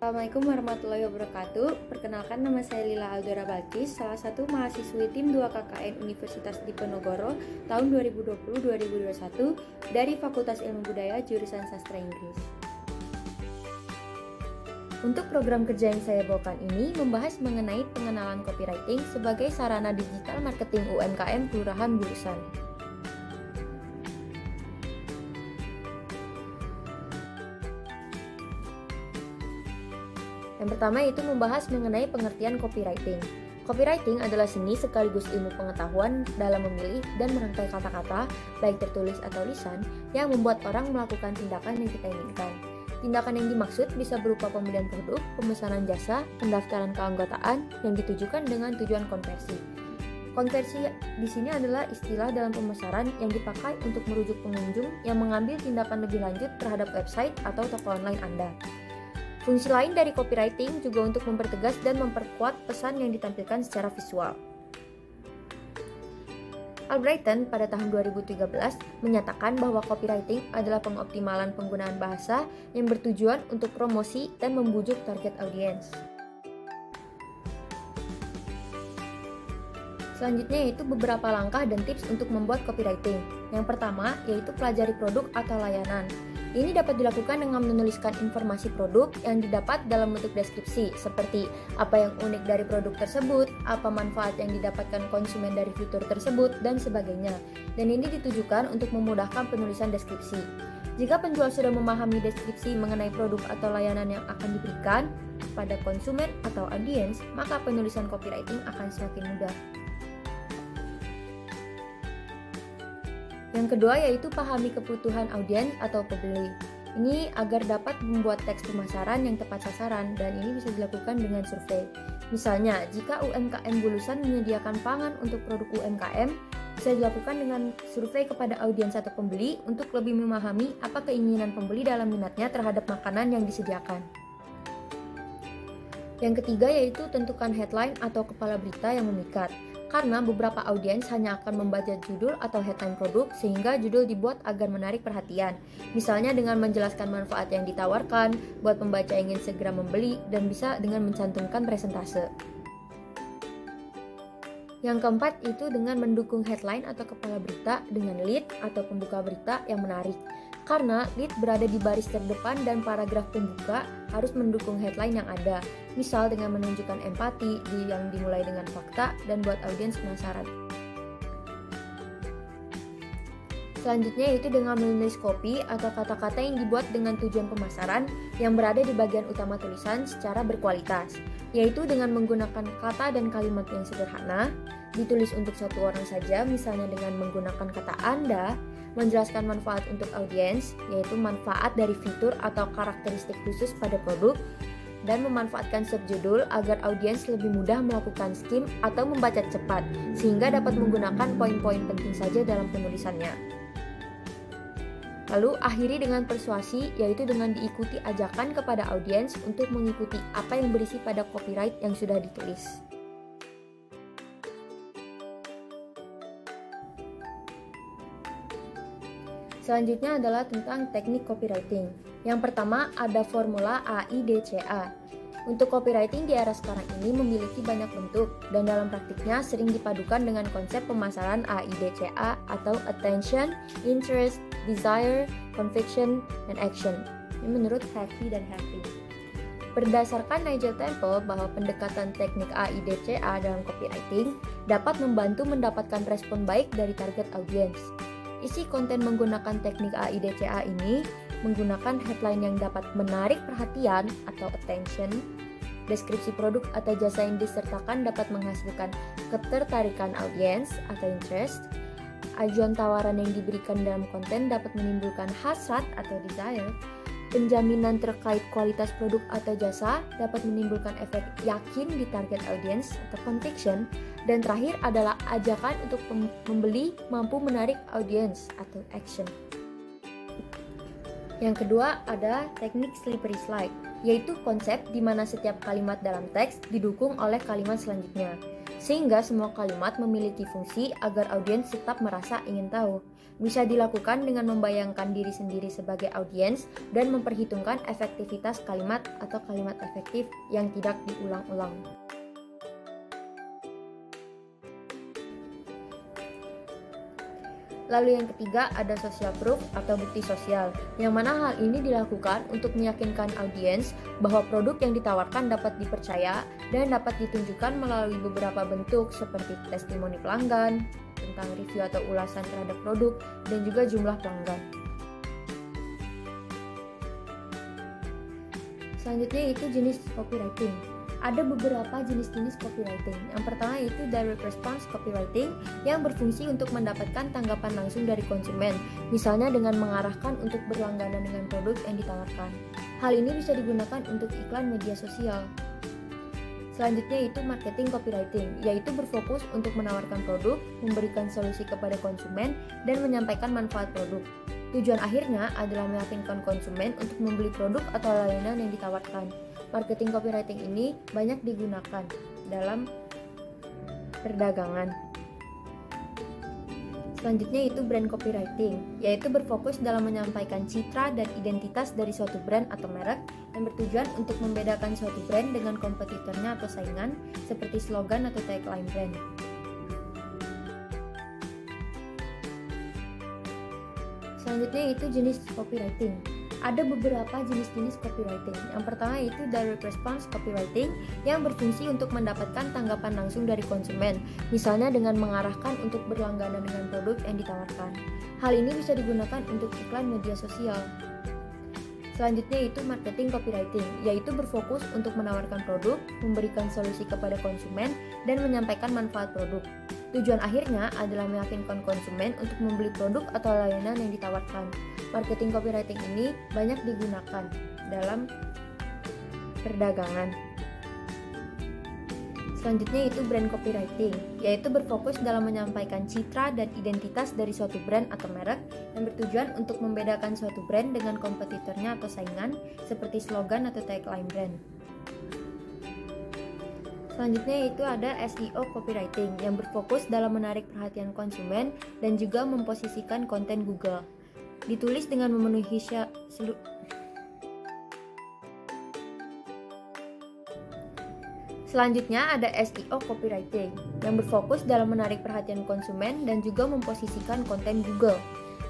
Assalamualaikum warahmatullahi wabarakatuh. Perkenalkan, nama saya Lila Aldora Balkis, salah satu mahasiswi tim 2 KKN Universitas Diponegoro tahun 2020-2021 dari Fakultas Ilmu Budaya jurusan Sastra Inggris. Untuk program kerja yang saya bawakan ini membahas mengenai pengenalan copywriting sebagai sarana digital marketing UMKM Kelurahan Burusan. Yang pertama yaitu membahas mengenai pengertian copywriting. Copywriting adalah seni sekaligus ilmu pengetahuan dalam memilih dan merangkai kata-kata, baik tertulis atau lisan, yang membuat orang melakukan tindakan yang kita inginkan. Tindakan yang dimaksud bisa berupa pembelian produk, pemesanan jasa, pendaftaran keanggotaan yang ditujukan dengan tujuan konversi. Konversi di sini adalah istilah dalam pemasaran yang dipakai untuk merujuk pengunjung yang mengambil tindakan lebih lanjut terhadap website atau toko online Anda. Fungsi lain dari copywriting juga untuk mempertegas dan memperkuat pesan yang ditampilkan secara visual. Albrighton pada tahun 2013 menyatakan bahwa copywriting adalah pengoptimalan penggunaan bahasa yang bertujuan untuk promosi dan membujuk target audiens. Selanjutnya yaitu beberapa langkah dan tips untuk membuat copywriting. Yang pertama yaitu pelajari produk atau layanan. Ini dapat dilakukan dengan menuliskan informasi produk yang didapat dalam bentuk deskripsi, seperti apa yang unik dari produk tersebut, apa manfaat yang didapatkan konsumen dari fitur tersebut, dan sebagainya. Dan ini ditujukan untuk memudahkan penulisan deskripsi. Jika penjual sudah memahami deskripsi mengenai produk atau layanan yang akan diberikan pada konsumen atau audiens, maka penulisan copywriting akan semakin mudah. Yang kedua yaitu pahami kebutuhan audiens atau pembeli. Ini agar dapat membuat teks pemasaran yang tepat sasaran, dan ini bisa dilakukan dengan survei. Misalnya, jika UMKM Bulusan menyediakan pangan untuk produk UMKM, bisa dilakukan dengan survei kepada audiens atau pembeli untuk lebih memahami apa keinginan pembeli dalam minatnya terhadap makanan yang disediakan. Yang ketiga yaitu tentukan headline atau kepala berita yang memikat. Karena beberapa audiens hanya akan membaca judul atau headline produk, sehingga judul dibuat agar menarik perhatian. Misalnya dengan menjelaskan manfaat yang ditawarkan, buat pembaca ingin segera membeli, dan bisa dengan mencantumkan presentase. Yang keempat itu dengan mendukung headline atau kepala berita dengan lead atau pembuka berita yang menarik. Karena lead berada di baris terdepan dan paragraf pembuka harus mendukung headline yang ada. Misal dengan menunjukkan empati yang dimulai dengan fakta dan buat audiens penasaran. Selanjutnya yaitu dengan menulis copy atau kata-kata yang dibuat dengan tujuan pemasaran yang berada di bagian utama tulisan secara berkualitas, yaitu dengan menggunakan kata dan kalimat yang sederhana, ditulis untuk satu orang saja, misalnya dengan menggunakan kata Anda, menjelaskan manfaat untuk audiens, yaitu manfaat dari fitur atau karakteristik khusus pada produk, dan memanfaatkan subjudul agar audiens lebih mudah melakukan skim atau membaca cepat, sehingga dapat menggunakan poin-poin penting saja dalam penulisannya. Lalu akhiri dengan persuasi, yaitu dengan diikuti ajakan kepada audiens untuk mengikuti apa yang berisi pada copyright yang sudah ditulis. Selanjutnya adalah tentang teknik copywriting. Yang pertama ada formula AIDCA. Untuk copywriting di era sekarang ini memiliki banyak bentuk, dan dalam praktiknya sering dipadukan dengan konsep pemasaran AIDCA atau Attention, Interest, Desire, Conviction, dan Action. Ini menurut Harvey dan Harvey. Berdasarkan Nigel Temple bahwa pendekatan teknik AIDCA dalam copywriting dapat membantu mendapatkan respon baik dari target audiens. Isi konten menggunakan teknik AIDCA ini menggunakan headline yang dapat menarik perhatian atau attention, deskripsi produk atau jasa yang disertakan dapat menghasilkan ketertarikan audiens atau interest, ajuan tawaran yang diberikan dalam konten dapat menimbulkan hasrat atau desire, penjaminan terkait kualitas produk atau jasa dapat menimbulkan efek yakin di target audiens atau conviction, dan terakhir adalah ajakan untuk membeli mampu menarik audiens atau action. Yang kedua ada teknik slippery slide, yaitu konsep di mana setiap kalimat dalam teks didukung oleh kalimat selanjutnya. sehingga semua kalimat memiliki fungsi agar audiens tetap merasa ingin tahu. Bisa dilakukan dengan membayangkan diri sendiri sebagai audiens dan memperhitungkan efektivitas kalimat atau kalimat efektif yang tidak diulang-ulang. Lalu yang ketiga ada social proof atau bukti sosial, yang mana hal ini dilakukan untuk meyakinkan audiens bahwa produk yang ditawarkan dapat dipercaya dan dapat ditunjukkan melalui beberapa bentuk seperti testimoni pelanggan, tentang review atau ulasan terhadap produk, dan juga jumlah pelanggan. Selanjutnya itu jenis copywriting. Ada beberapa jenis-jenis copywriting. Yang pertama yaitu direct response copywriting yang berfungsi untuk mendapatkan tanggapan langsung dari konsumen, misalnya dengan mengarahkan untuk berlangganan dengan produk yang ditawarkan. Hal ini bisa digunakan untuk iklan media sosial. Selanjutnya itu marketing copywriting, yaitu berfokus untuk menawarkan produk, memberikan solusi kepada konsumen, dan menyampaikan manfaat produk. Tujuan akhirnya adalah meyakinkan konsumen untuk membeli produk atau layanan yang ditawarkan. Marketing copywriting ini banyak digunakan dalam perdagangan. Selanjutnya itu brand copywriting, yaitu berfokus dalam menyampaikan citra dan identitas dari suatu brand atau merek yang bertujuan untuk membedakan suatu brand dengan kompetitornya atau saingan, seperti slogan atau tagline brand. Selanjutnya itu jenis copywriting. Ada beberapa jenis-jenis copywriting. Yang pertama yaitu direct response copywriting yang berfungsi untuk mendapatkan tanggapan langsung dari konsumen, misalnya dengan mengarahkan untuk berlangganan dengan produk yang ditawarkan. Hal ini bisa digunakan untuk iklan media sosial. Selanjutnya itu marketing copywriting, yaitu berfokus untuk menawarkan produk, memberikan solusi kepada konsumen, dan menyampaikan manfaat produk. Tujuan akhirnya adalah meyakinkan konsumen untuk membeli produk atau layanan yang ditawarkan. Marketing copywriting ini banyak digunakan dalam perdagangan. Selanjutnya itu brand copywriting, yaitu berfokus dalam menyampaikan citra dan identitas dari suatu brand atau merek yang bertujuan untuk membedakan suatu brand dengan kompetitornya atau saingan, seperti slogan atau tagline brand. Selanjutnya itu ada SEO copywriting yang berfokus dalam menarik perhatian konsumen dan juga memposisikan konten Google. Ditulis dengan memenuhi Selanjutnya ada SEO copywriting yang berfokus dalam menarik perhatian konsumen dan juga memposisikan konten Google.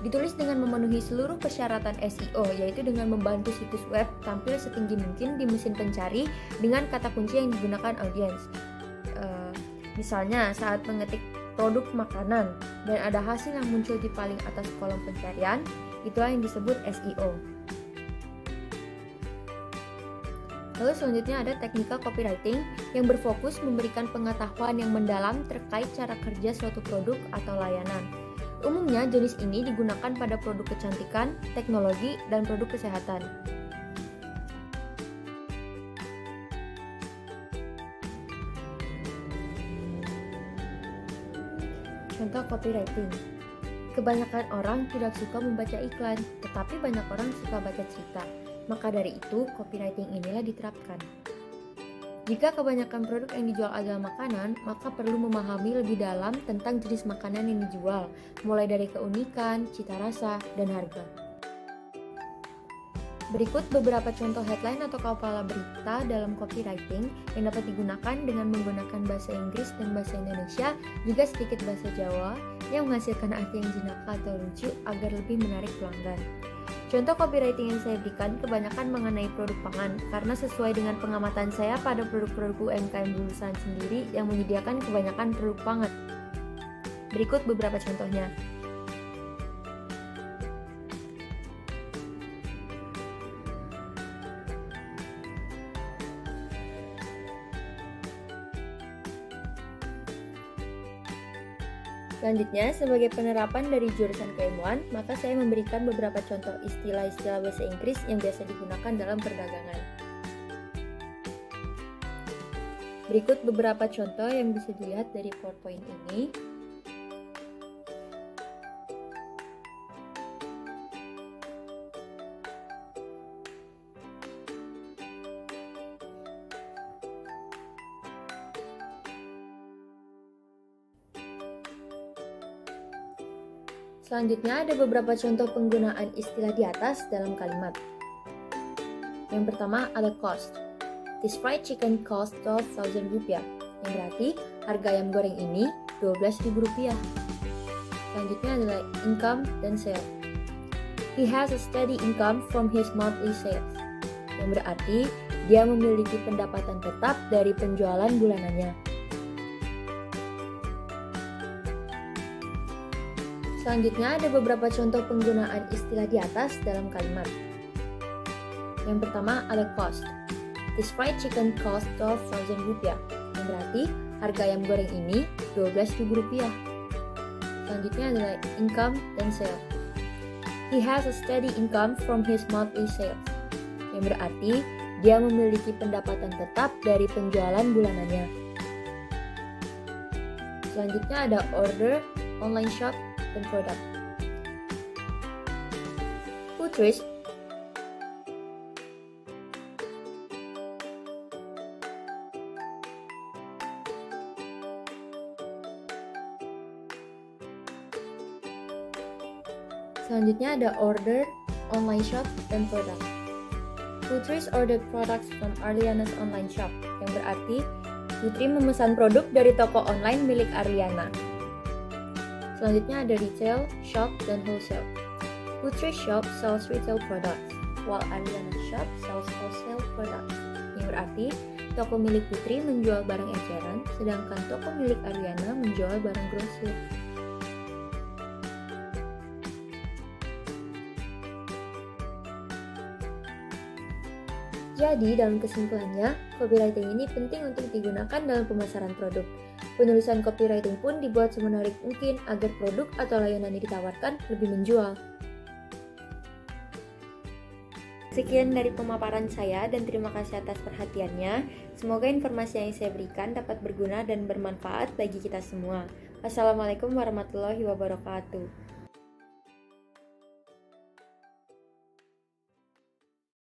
Ditulis dengan memenuhi seluruh persyaratan SEO, yaitu dengan membantu situs web tampil setinggi mungkin di mesin pencari dengan kata kunci yang digunakan audiens. Misalnya saat mengetik produk makanan dan ada hasil yang muncul di paling atas kolom pencarian, itulah yang disebut SEO. Lalu selanjutnya ada teknika copywriting yang berfokus memberikan pengetahuan yang mendalam terkait cara kerja suatu produk atau layanan. Umumnya jenis ini digunakan pada produk kecantikan, teknologi, dan produk kesehatan. Contoh copywriting. Kebanyakan orang tidak suka membaca iklan, tetapi banyak orang suka baca cerita. Maka dari itu, copywriting inilah diterapkan. Jika kebanyakan produk yang dijual adalah makanan, maka perlu memahami lebih dalam tentang jenis makanan yang dijual, mulai dari keunikan, cita rasa, dan harga. Berikut beberapa contoh headline atau kepala berita dalam copywriting yang dapat digunakan dengan menggunakan bahasa Inggris dan bahasa Indonesia, juga sedikit bahasa Jawa, yang menghasilkan arti yang jenaka atau lucu agar lebih menarik pelanggan. Contoh copywriting yang saya berikan kebanyakan mengenai produk pangan karena sesuai dengan pengamatan saya pada produk-produk UMKM lulusan sendiri yang menyediakan kebanyakan produk pangan. Berikut beberapa contohnya. Selanjutnya, sebagai penerapan dari jurusan keilmuan, maka saya memberikan beberapa contoh istilah-istilah bahasa Inggris yang biasa digunakan dalam perdagangan. Berikut beberapa contoh yang bisa dilihat dari PowerPoint ini. Selanjutnya ada beberapa contoh penggunaan istilah di atas dalam kalimat. Yang pertama ada cost. This fried chicken cost 12.000 rupiah. Yang berarti harga ayam goreng ini 12.000 rupiah. Selanjutnya adalah income dan sales. He has a steady income from his monthly sales. Yang berarti dia memiliki pendapatan tetap dari penjualan bulanannya. Selanjutnya ada beberapa contoh penggunaan istilah di atas dalam kalimat. Yang pertama ada cost. This fried chicken cost 12.000 rupiah. Yang berarti harga ayam goreng ini 12.000 rupiah. Selanjutnya adalah income dan sales. He has a steady income from his monthly sales. Yang berarti dia memiliki pendapatan tetap dari penjualan bulanannya. Selanjutnya ada order, online shop, dan produk. Putris Selanjutnya ada order, online shop, dan produk. Putris ordered products from Arliana's online shop, yang berarti Putri memesan produk dari toko online milik Arliana. Selanjutnya ada retail, shop, dan wholesale. Putri shop sells retail products, while Arliana shop sells wholesale products. Yang berarti toko milik Putri menjual barang eceran, sedangkan toko milik Arliana menjual barang grosir. Jadi, dalam kesimpulannya, copywriting ini penting untuk digunakan dalam pemasaran produk. Penulisan copywriting pun dibuat semenarik mungkin agar produk atau layanan yang ditawarkan lebih menjual. Sekian dari pemaparan saya dan terima kasih atas perhatiannya. Semoga informasi yang saya berikan dapat berguna dan bermanfaat bagi kita semua. Wassalamualaikum warahmatullahi wabarakatuh.